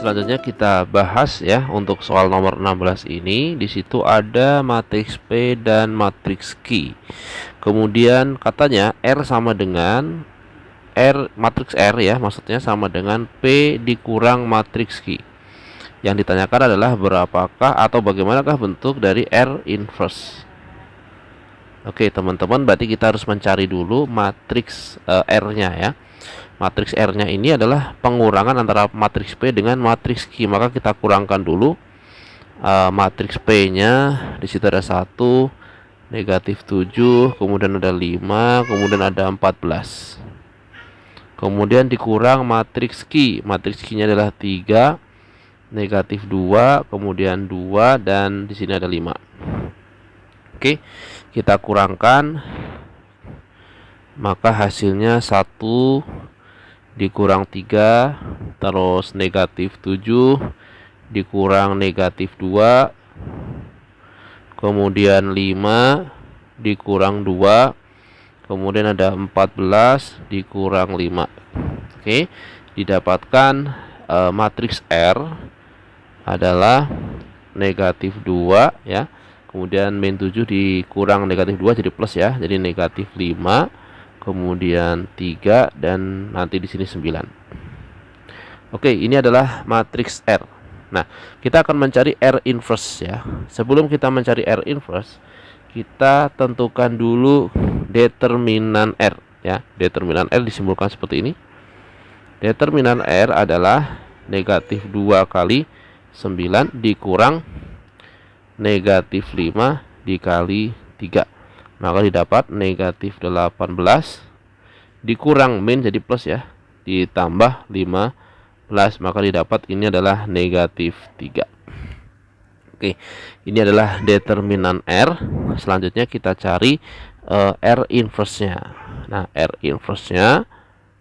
selanjutnya kita bahas ya untuk soal nomor 16 ini. Di situ ada matriks P dan matriks Q. Kemudian katanya R sama dengan matriks R ya, maksudnya sama dengan P dikurang matriks Q. Yang ditanyakan adalah berapakah atau bagaimanakah bentuk dari R inverse. Oke teman-teman, berarti kita harus mencari dulu matriks R-nya ya. Matriks R-nya ini adalah pengurangan antara matriks P dengan matriks Q. Maka kita kurangkan dulu matriks P-nya. Di situ ada 1, negatif 7, kemudian ada 5, kemudian ada 14. Kemudian dikurang matriks Q. Matriks Q-nya adalah 3, negatif 2, kemudian 2, dan di sini ada 5. Oke, kita kurangkan, maka hasilnya 1 dikurang 3, terus negatif 7 dikurang negatif 2, kemudian 5 dikurang 2, kemudian ada 14 dikurang 5. Oke, didapatkan matriks R adalah negatif 2 ya. Kemudian min 7 dikurang negatif 2 jadi plus ya. Jadi negatif 5, kemudian 3, dan nanti di sini 9. Oke, ini adalah matriks R. Nah, kita akan mencari R inverse ya. Sebelum kita mencari R inverse, kita tentukan dulu determinan R ya. Determinan R disimbolkan seperti ini. Determinan R adalah negatif 2 kali 9 dikurang negatif 5 dikali 3, maka didapat negatif 18 dikurang min jadi plus ya, ditambah 15, maka didapat ini adalah negatif 3. Oke, ini adalah determinan R. Selanjutnya kita cari R inverse-nya. Nah, R inverse-nya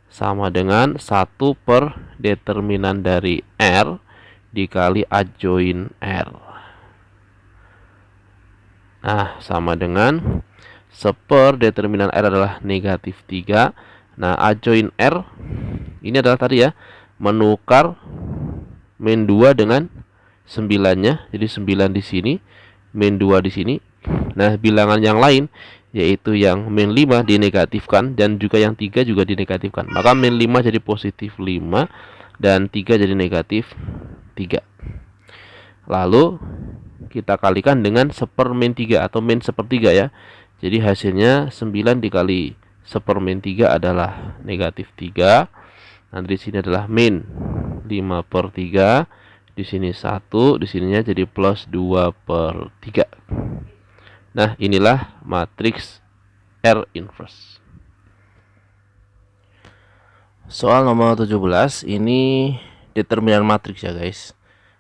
sama dengan 1 per determinan dari R dikali adjoin R. Nah, sama dengan 1 determinan R adalah negatif 3. Nah, adjoin R ini adalah tadi ya, menukar min 2 dengan 9-nya. Jadi 9 di sini, min 2 di sini. Nah, bilangan yang lain yaitu yang min 5 dinegatifkan dan juga yang 3 juga dinegatifkan. Maka min 5 jadi positif 5 dan 3 jadi negatif 3. Lalu kita kalikan dengan 1 per min 3 atau min 1/3 ya. Jadi hasilnya 9 dikali 1 per min 3 adalah negatif 3. Nanti di sini adalah min 5/3. Di sini 1, di sininya jadi plus 2/3. Nah, inilah matriks R inverse. Soal nomor 17 ini determinan matriks ya guys.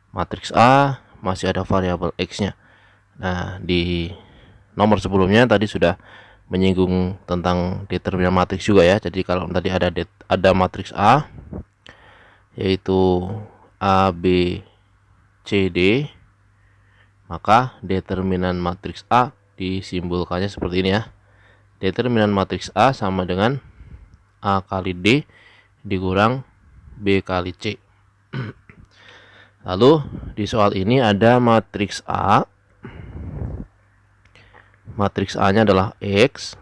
Matriks A masih ada variabel X-nya. Nah, di nomor sebelumnya tadi sudah menyinggung tentang determinan matriks juga ya. Jadi kalau tadi ada matriks A yaitu A, B, C, D, maka determinan matriks A disimbolkannya seperti ini ya. Determinan matriks A sama dengan A kali D dikurang B kali C. Lalu di soal ini ada matriks A. Matriks A-nya adalah X,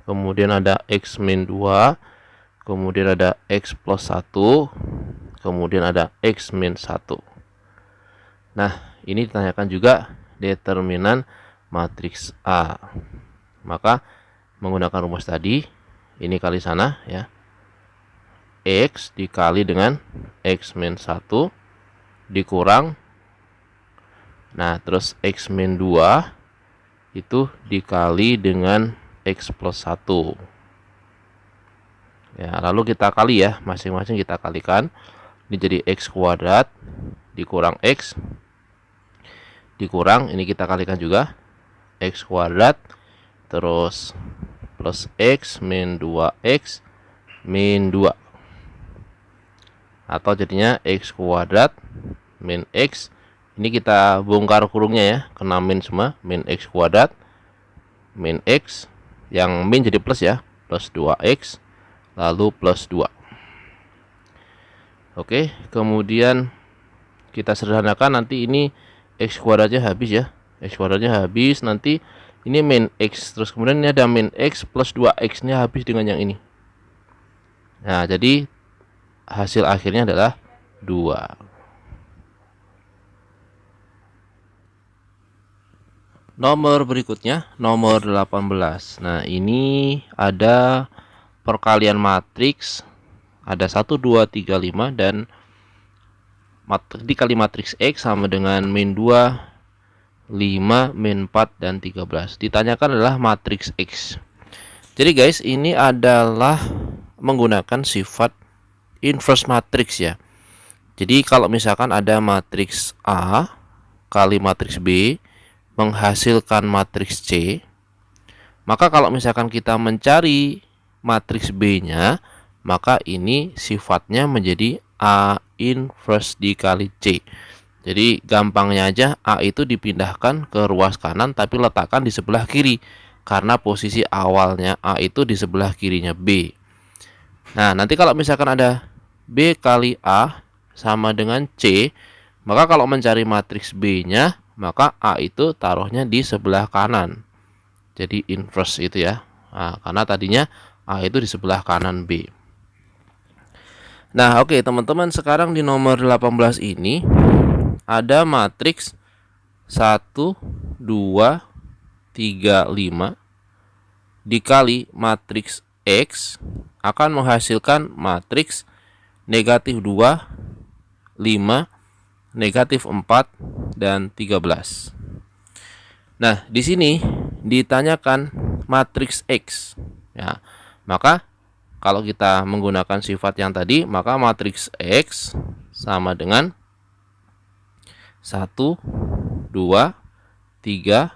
kemudian ada X min 2, kemudian ada X plus 1, kemudian ada X min 1. Nah, ini ditanyakan juga determinan matriks A. Maka menggunakan rumus tadi, ini kali sana ya. X dikali dengan X min 1 dikurang, nah terus X min 2 itu dikali dengan X plus 1 ya. Lalu kita kali ya, masing-masing kita kalikan. Ini jadi X kuadrat dikurang X dikurang, ini kita kalikan juga X kuadrat terus plus X min 2X min 2, atau jadinya X kuadrat min X. Ini kita bongkar kurungnya ya, kena min semua. Min X kuadrat min X, yang min jadi plus ya, plus 2X lalu plus 2. Oke, kemudian kita sederhanakan, nanti ini X kuadratnya habis ya. X kuadratnya habis, nanti ini min X, terus kemudian ini ada min X plus 2X nya habis dengan yang ini. Nah, jadi hasil akhirnya adalah 2. Nomor berikutnya, nomor 18. Nah, ini ada perkalian matriks, ada 1, 2, 3, 5, dan dikali matriks X sama dengan min 2, 5, min 4, dan 13. Ditanyakan adalah matriks X. Jadi guys, ini adalah menggunakan sifat inverse matriks ya. Jadi kalau misalkan ada matriks A kali matriks B menghasilkan matriks C, maka kalau misalkan kita mencari matriks B-nya, maka ini sifatnya menjadi A inverse dikali C. Jadi gampangnya aja, A itu dipindahkan ke ruas kanan tapi letakkan di sebelah kiri, karena posisi awalnya A itu di sebelah kirinya B. Nah, nanti kalau misalkan ada B kali A sama dengan C, maka kalau mencari matriks B-nya, maka A itu taruhnya di sebelah kanan. Jadi inverse itu ya. Nah, karena tadinya A itu di sebelah kanan B. Nah, oke teman-teman, sekarang di nomor 18 ini ada matriks 1, 2, 3, 5 dikali matriks X akan menghasilkan matriks negatif 2, 5, negatif 4, dan 13. Nah, di sini ditanyakan matriks X ya. Maka kalau kita menggunakan sifat yang tadi, maka matriks X sama dengan 1, 2, 3,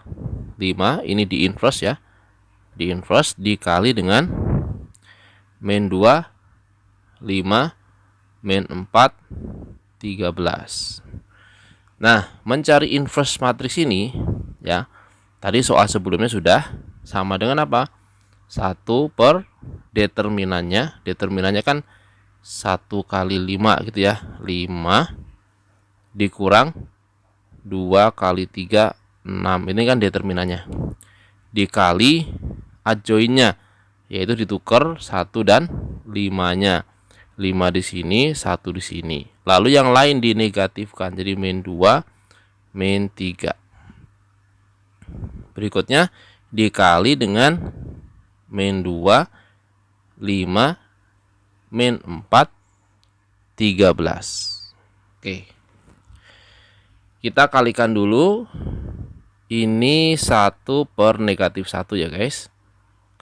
5, ini di inverse ya. Di inverse dikali dengan min 2, 5, min 4, 13. Nah, mencari inverse matriks ini ya, tadi soal sebelumnya sudah sama dengan apa? 1 per determinannya. Determinannya kan 1 kali 5 gitu ya. 5 dikurang 2 kali 3, 6. Ini kan determinannya. Dikali adjoinnya, yaitu ditukar 1 dan 5-nya. 5 di sini, 1 di sini. Lalu yang lain dinegatifkan, jadi min 2, min 3. Berikutnya dikali dengan min 2, 5, min 4, 13. Oke. Kita kalikan dulu. Ini 1 per negatif 1 ya guys.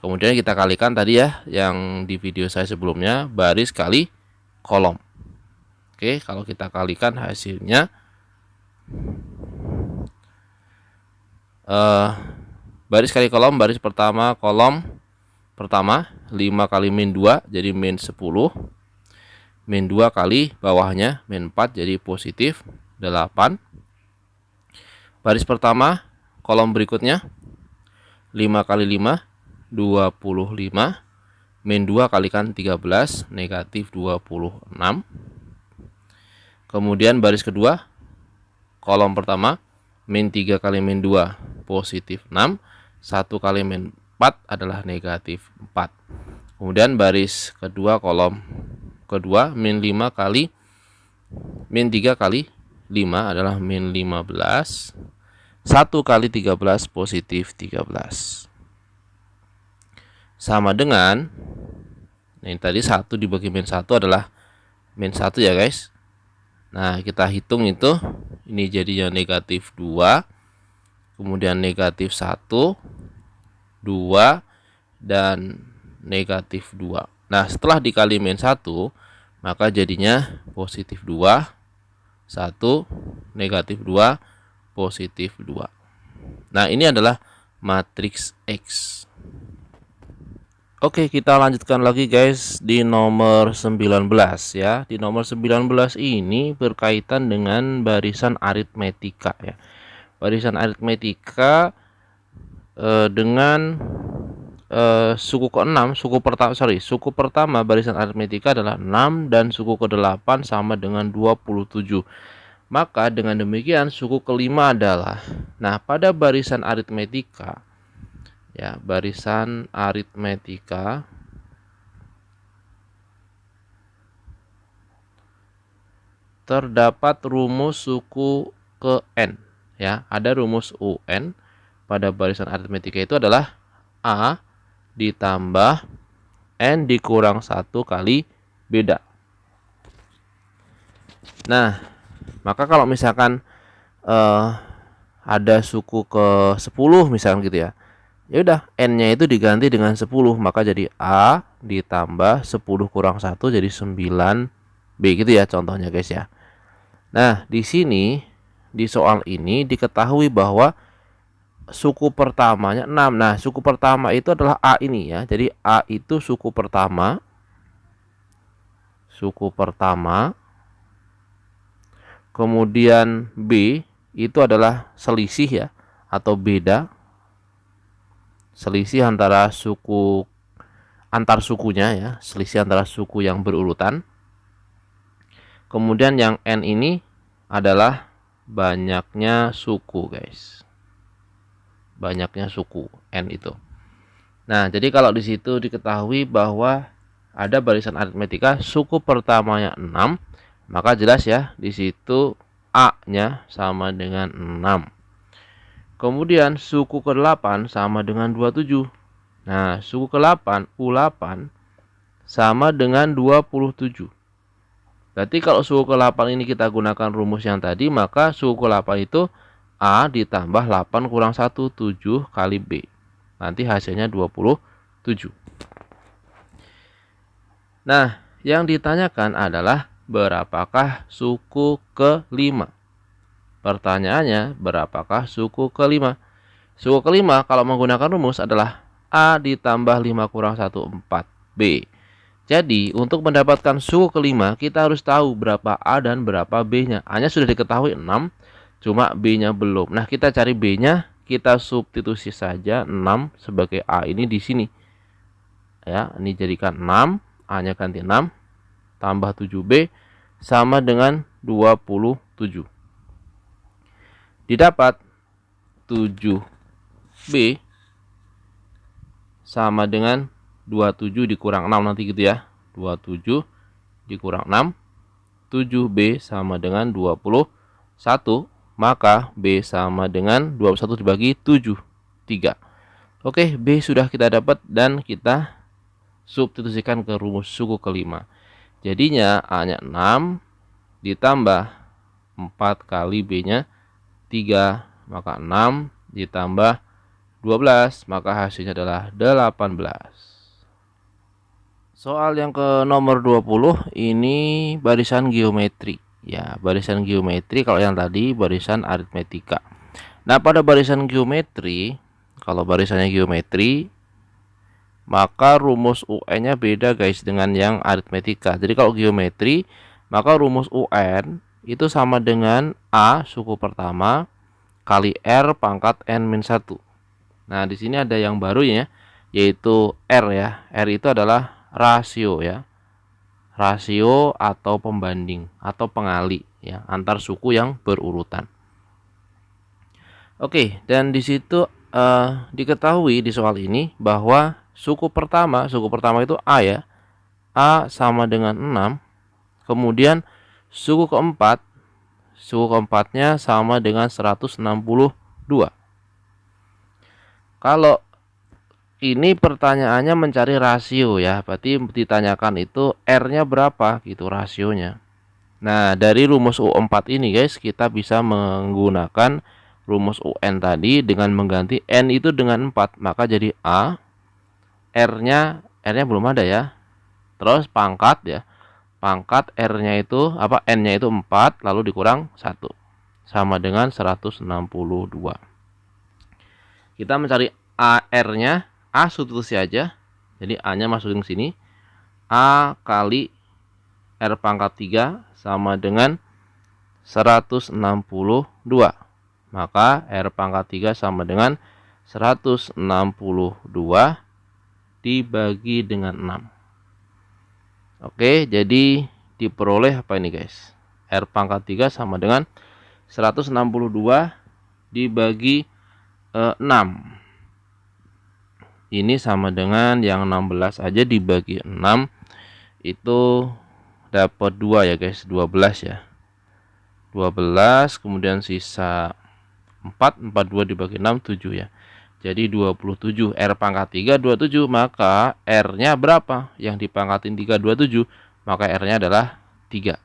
Kemudian kita kalikan tadi ya, yang di video saya sebelumnya, baris kali kolom. Oke, kalau kita kalikan hasilnya baris kali kolom, baris pertama kolom pertama 5 kali min 2 jadi min 10, min 2 kali bawahnya min 4 jadi positif 8. Baris pertama kolom berikutnya 5 kali 5 25, min 2 kalikan 13 negatif 26. Kemudian baris kedua kolom pertama min 3 kali min 2 positif 6, 1 kali min 4 adalah negatif 4. Kemudian baris kedua kolom kedua min 5 kali min 3 kali 5 adalah min 15, 1 kali 13 positif 13. Sama dengan, nah ini tadi 1 dibagi min 1 adalah min 1 ya guys. Nah, kita hitung itu, ini jadinya negatif 2, kemudian negatif 1, 2, dan negatif 2. Nah, setelah dikali min 1, maka jadinya positif 2, 1, negatif 2, positif 2. Nah, ini adalah matriks X. Oke, kita lanjutkan lagi guys di nomor 19 ya. Di nomor 19 ini berkaitan dengan barisan aritmetika ya. Barisan aritmetika dengan suku ke-6, suku pertama barisan aritmetika adalah 6 dan suku ke-8 sama dengan 27. Maka dengan demikian suku kelima adalah, nah pada barisan aritmetika, ya barisan aritmetika terdapat rumus suku ke n, ya ada rumus UN pada barisan aritmetika itu adalah A ditambah N dikurang 1 kali beda. Nah, maka kalau misalkan ada suku ke 10 misalkan gitu ya. Ya udah, N-nya itu diganti dengan 10, maka jadi A ditambah 10 kurang 1 jadi 9B gitu ya contohnya guys ya. Nah, di sini di soal ini diketahui bahwa suku pertamanya 6. Nah, suku pertama itu adalah A ini ya. Jadi A itu suku pertama. Suku pertama. Kemudian B itu adalah selisih ya atau beda. Selisih antara suku antar sukunya ya, selisih antara suku yang berurutan. Kemudian yang N ini adalah banyaknya suku, guys. Banyaknya suku N itu. Nah, jadi kalau di situ diketahui bahwa ada barisan aritmetika suku pertamanya 6, maka jelas ya di situ A-nya sama dengan 6. Kemudian suku ke-8 sama dengan 27. Nah, suku ke-8 U8 sama dengan 27. Berarti kalau suku ke-8 ini kita gunakan rumus yang tadi, maka suku ke-8 itu A ditambah 8 kurang 1, 7 kali B. Nanti hasilnya 27. Nah, yang ditanyakan adalah berapakah suku ke-5? Pertanyaannya, berapakah suku ke-5? Suku ke-5 kalau menggunakan rumus adalah A ditambah 5 kurang 1, 4B. Jadi, untuk mendapatkan suku ke-5, kita harus tahu berapa A dan berapa B-nya. A-nya sudah diketahui 6, cuma B-nya belum. Nah, kita cari B-nya, kita substitusi saja 6 sebagai A ini di sini. Ya, ini jadikan 6, A-nya ganti 6, tambah 7B, sama dengan 27. Didapat 7B sama dengan 27 dikurang 6 nanti gitu ya. 27 dikurang 6, 7B sama dengan 21, maka B sama dengan 21 dibagi 7, 3. Oke, B sudah kita dapat dan kita substitusikan ke rumus suku ke-5. Jadinya A-nya 6 ditambah 4 kali B-nya 3, maka 6 ditambah 12, maka hasilnya adalah 18. Soal yang ke nomor 20 ini barisan geometri. Ya, barisan geometri, kalau yang tadi barisan aritmetika. Nah, pada barisan geometri, kalau barisannya geometri, maka rumus UN-nya beda guys dengan yang aritmetika. Jadi kalau geometri, maka rumus UN itu sama dengan A suku pertama kali R pangkat N-1. Nah, di sini ada yang baru ya, yaitu R ya. R itu adalah rasio ya, rasio atau pembanding atau pengali ya antar suku yang berurutan. Oke, dan di situ diketahui di soal ini bahwa suku pertama itu A ya, A sama dengan 6. Kemudian suku keempatnya sama dengan 162. Kalau ini pertanyaannya mencari rasio ya, berarti ditanyakan itu R-nya berapa gitu rasionya. Nah, dari rumus U4 ini guys, kita bisa menggunakan rumus UN tadi dengan mengganti N itu dengan 4, maka jadi A, R-nya belum ada ya. Terus pangkat ya. Pangkat R-nya itu N-nya itu 4 lalu dikurang 1 sama dengan 162. Kita mencari AR-nya, A substitusi aja. Jadi A-nya masukin ke sini. A kali R pangkat 3 sama dengan 162. Maka R pangkat 3 sama dengan 162 dibagi dengan 6. Oke, jadi diperoleh apa ini guys? R pangkat 3 sama dengan 162 dibagi 6. Ini sama dengan yang 16 aja dibagi 6 itu dapat 2 ya guys, 12 ya. 12 kemudian sisa 42 dibagi 6 7 ya. Jadi 27. R pangkat 3 27, maka R-nya berapa? Yang dipangkatin 3 27, maka R-nya adalah 3.